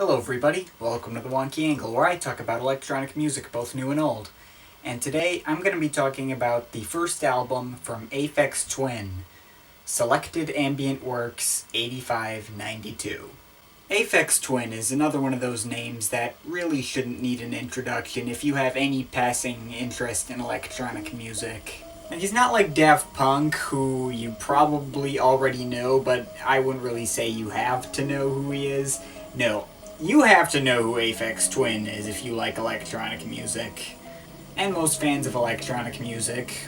Hello everybody, welcome to the Wonky Angle, where I talk about electronic music, both new and old. And today I'm going to be talking about the first album from Aphex Twin, Selected Ambient Works 8592. Aphex Twin is another one of those names that really shouldn't need an introduction if you have any passing interest in electronic music. And he's not like Daft Punk, who you probably already know, but I wouldn't really say you have to know who he is. No, you have to know who Aphex Twin is if you like electronic music. And most fans of electronic music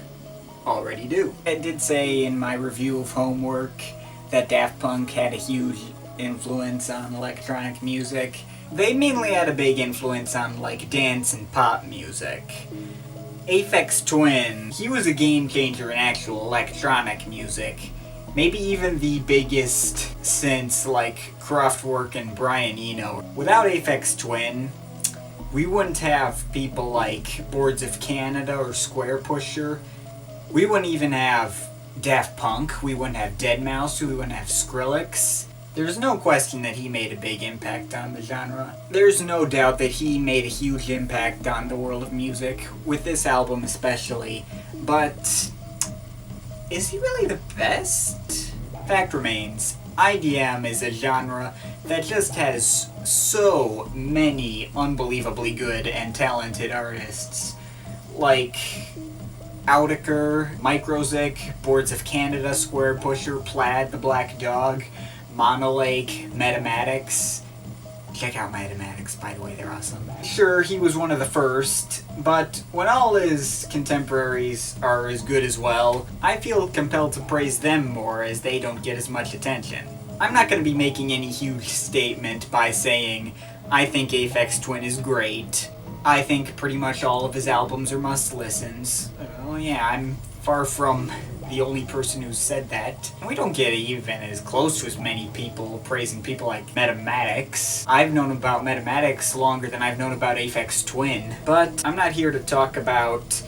already do. I did say in my review of Homework that Daft Punk had a huge influence on electronic music. They mainly had a big influence on like dance and pop music. Aphex Twin, he was a game changer in actual electronic music. Maybe even the biggest since like Kraftwerk and Brian Eno. Without Aphex Twin, we wouldn't have people like Boards of Canada or Square Pusher. We wouldn't even have Daft Punk. We wouldn't have Deadmau5. We wouldn't have Skrillex. There's no question that he made a big impact on the genre. There's no doubt that he made a huge impact on the world of music, with this album especially, but is he really the best? Fact remains, IDM is a genre that just has so many unbelievably good and talented artists. Like Oudiker, Microzik, Boards of Canada, Square Pusher, Plaid, The Black Dog, Monolake, Metamatics. Check out Metamatics, by the way, they're awesome. Sure, he was one of the first, but when all his contemporaries are as good as well, I feel compelled to praise them more as they don't get as much attention. I'm not going to be making any huge statement by saying, I think Aphex Twin is great. I think pretty much all of his albums are must-listens. Oh yeah, I'm far from the only person who said that. And we don't get even as close to as many people praising people like Metamatics. I've known about Metamatics longer than I've known about Aphex Twin. But I'm not here to talk about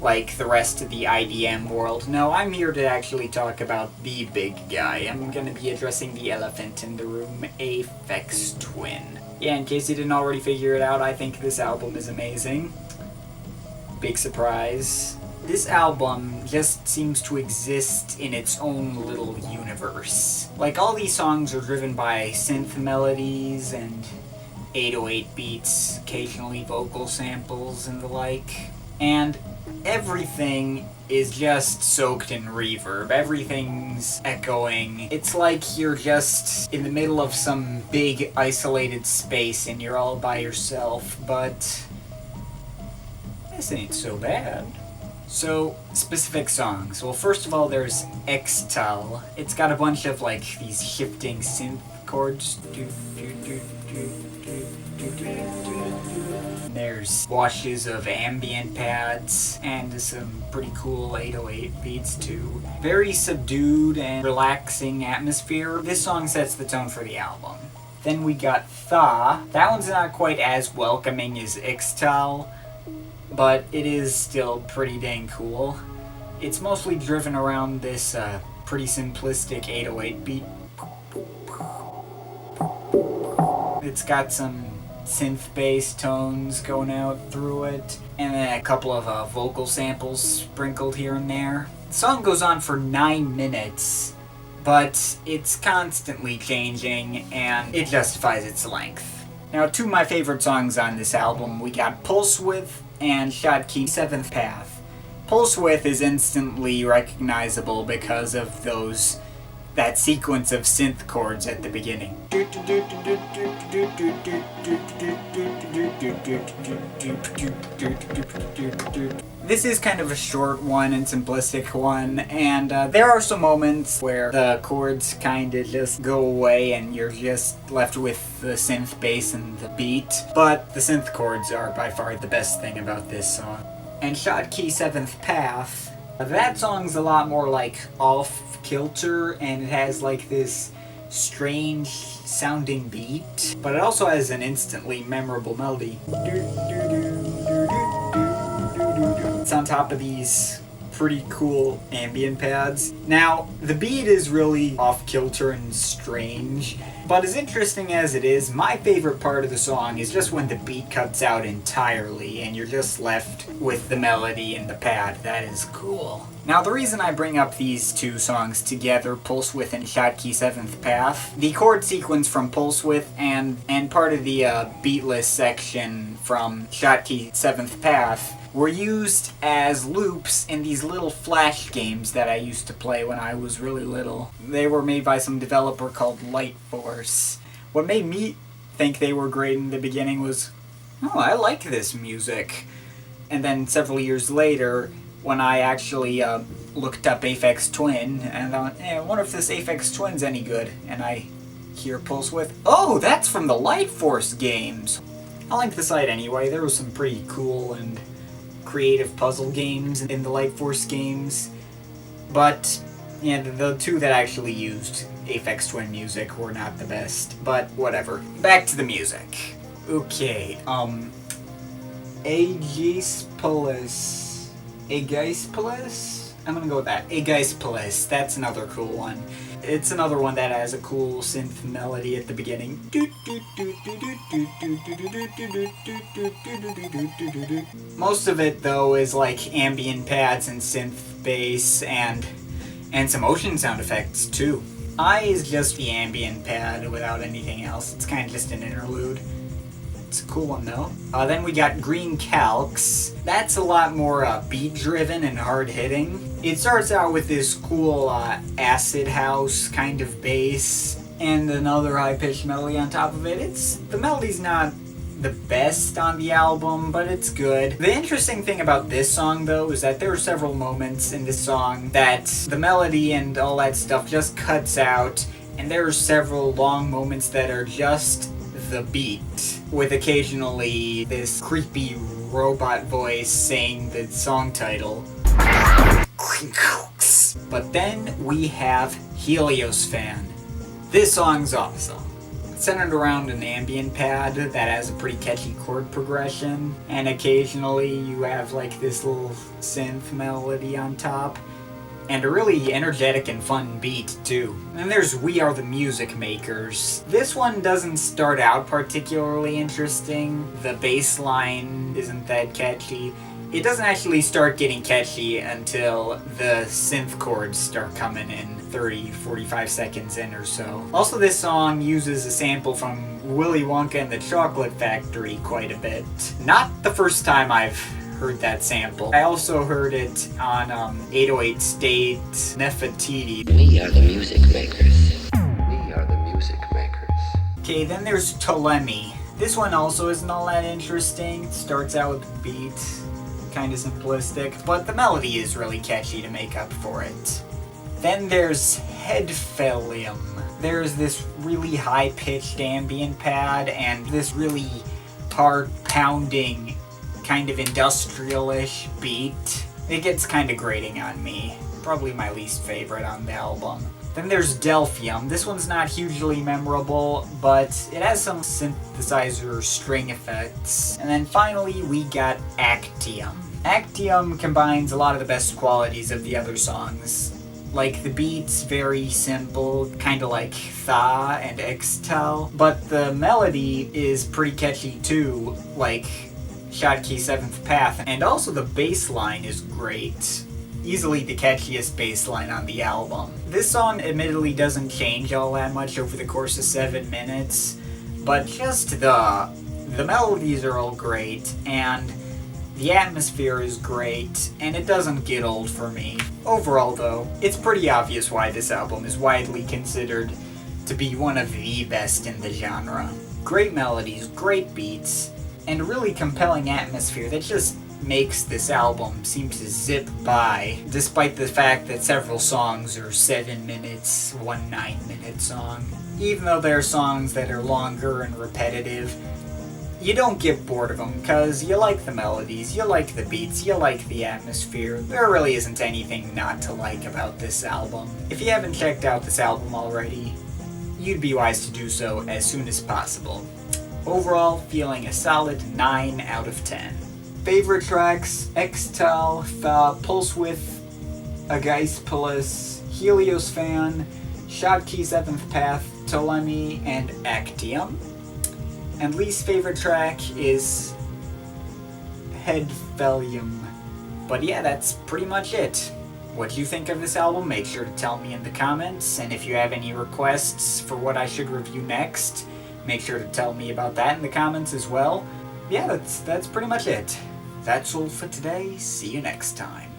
like the rest of the IDM world. No, I'm here to actually talk about the big guy. I'm gonna be addressing the elephant in the room, Aphex Twin. Yeah, in case you didn't already figure it out, I think this album is amazing. Big surprise. This album just seems to exist in its own little universe. Like, all these songs are driven by synth melodies and 808 beats, occasionally vocal samples and the like. And everything is just soaked in reverb. Everything's echoing. It's like you're just in the middle of some big isolated space and you're all by yourself, but this ain't so bad. So, specific songs. Well, first of all, there's Xtal. It's got a bunch of, like, these shifting synth chords. There's washes of ambient pads, and some pretty cool 808 beats, too. Very subdued and relaxing atmosphere. This song sets the tone for the album. Then we got Thaw. That one's not quite as welcoming as Xtal, but it is still pretty dang cool. It's mostly driven around this pretty simplistic 808 beat. It's got some synth bass tones going out through it, and then a couple of vocal samples sprinkled here and there. The song goes on for 9 minutes, but it's constantly changing, and it justifies its length. Now, two of my favorite songs on this album, we got Pulsewidth and Schottkey, Seventh Path. Pulsewidth is instantly recognizable because of that sequence of synth chords at the beginning. This is kind of a short one and simplistic one, and there are some moments where the chords kind of just go away and you're just left with the synth bass and the beat, but the synth chords are by far the best thing about this song. And Schottkey, Seventh Path, that song's a lot more like off-kilter, and it has like this strange sounding beat, but it also has an instantly memorable melody. It's on top of these pretty cool ambient pads. Now, the beat is really off-kilter and strange, but as interesting as it is, my favorite part of the song is just when the beat cuts out entirely and you're just left with the melody and the pad. That is cool. Now, the reason I bring up these two songs together, Pulsewidth and Schottkey 7th Path, the chord sequence from Pulsewidth and part of the beatless section from Schottkey 7th Path were used as loops in these little flash games that I used to play when I was really little. They were made by some developer called Lightforce. What made me think they were great in the beginning was, oh, I like this music. And then several years later, when I actually looked up Aphex Twin, and I thought, I wonder if this Aphex Twin's any good. And I hear Pulsewidth, oh, that's from the Lightforce games. I'll link the site anyway. There was some pretty cool and creative puzzle games in the Lightforce games. But, yeah, the two that actually used Aphex Twin music were not the best. But, whatever. Back to the music. Okay, Ageispolis? I'm gonna go with that. Ageispolis. That's another cool one. It's another one that has a cool synth melody at the beginning. Most of it, though, is like ambient pads and synth bass and some motion sound effects, too. I is just the ambient pad without anything else. It's kind of just an interlude. It's a cool one, though. Then we got Green Calx. That's a lot more beat-driven and hard-hitting. It starts out with this cool acid house kind of bass and another high-pitched melody on top of it. The melody's not the best on the album, but it's good. The interesting thing about this song, though, is that there are several moments in this song that the melody and all that stuff just cuts out, and there are several long moments that are just the beat, with occasionally this creepy robot voice saying the song title. But then we have Helios Fan. This song's awesome. It's centered around an ambient pad that has a pretty catchy chord progression, and occasionally you have like this little synth melody on top. And a really energetic and fun beat, too. And then there's We Are the Music Makers. This one doesn't start out particularly interesting. The bass line isn't that catchy. It doesn't actually start getting catchy until the synth chords start coming in 30-45 seconds in or so. Also, this song uses a sample from Willy Wonka and the Chocolate Factory quite a bit. Not the first time I've heard that sample. I also heard it on 808 State Nefertiti. We are the music makers. We are the music makers. Okay, then there's Ptolemy. This one also isn't all that interesting. It starts out with the beat, kinda simplistic, but the melody is really catchy to make up for it. Then there's Headphelium. There's this really high-pitched ambient pad and this really hard-pounding kind of industrial-ish beat. It gets kind of grating on me. Probably my least favorite on the album. Then there's Delphium. This one's not hugely memorable, but it has some synthesizer string effects. And then finally we got Actium. Actium combines a lot of the best qualities of the other songs. Like, the beat's very simple, kind of like Thaw and Xtal, but the melody is pretty catchy too, like Schottkey 7th Path, and also the bass line is great. Easily the catchiest bass line on the album. This song admittedly doesn't change all that much over the course of 7 minutes, but just the melodies are all great, and the atmosphere is great, and it doesn't get old for me. Overall though, it's pretty obvious why this album is widely considered to be one of the best in the genre. Great melodies, great beats, and a really compelling atmosphere that just makes this album seem to zip by, despite the fact that several songs are 7 minutes, one 9-minute song. Even though there are songs that are longer and repetitive, you don't get bored of them because you like the melodies, you like the beats, you like the atmosphere. There really isn't anything not to like about this album. If you haven't checked out this album already, you'd be wise to do so as soon as possible. Overall, feeling a solid 9 out of 10. Favorite tracks: Xtal, Thaw, Pulsewidth, Ageispolis, Heliosphan, Schottkey 7th Path, Ptolemy, and Actium. And least favorite track is Head Velium. But yeah, that's pretty much it. What do you think of this album? Make sure to tell me in the comments, and if you have any requests for what I should review next, make sure to tell me about that in the comments as well. Yeah, that's pretty much it. That's all for today. See you next time.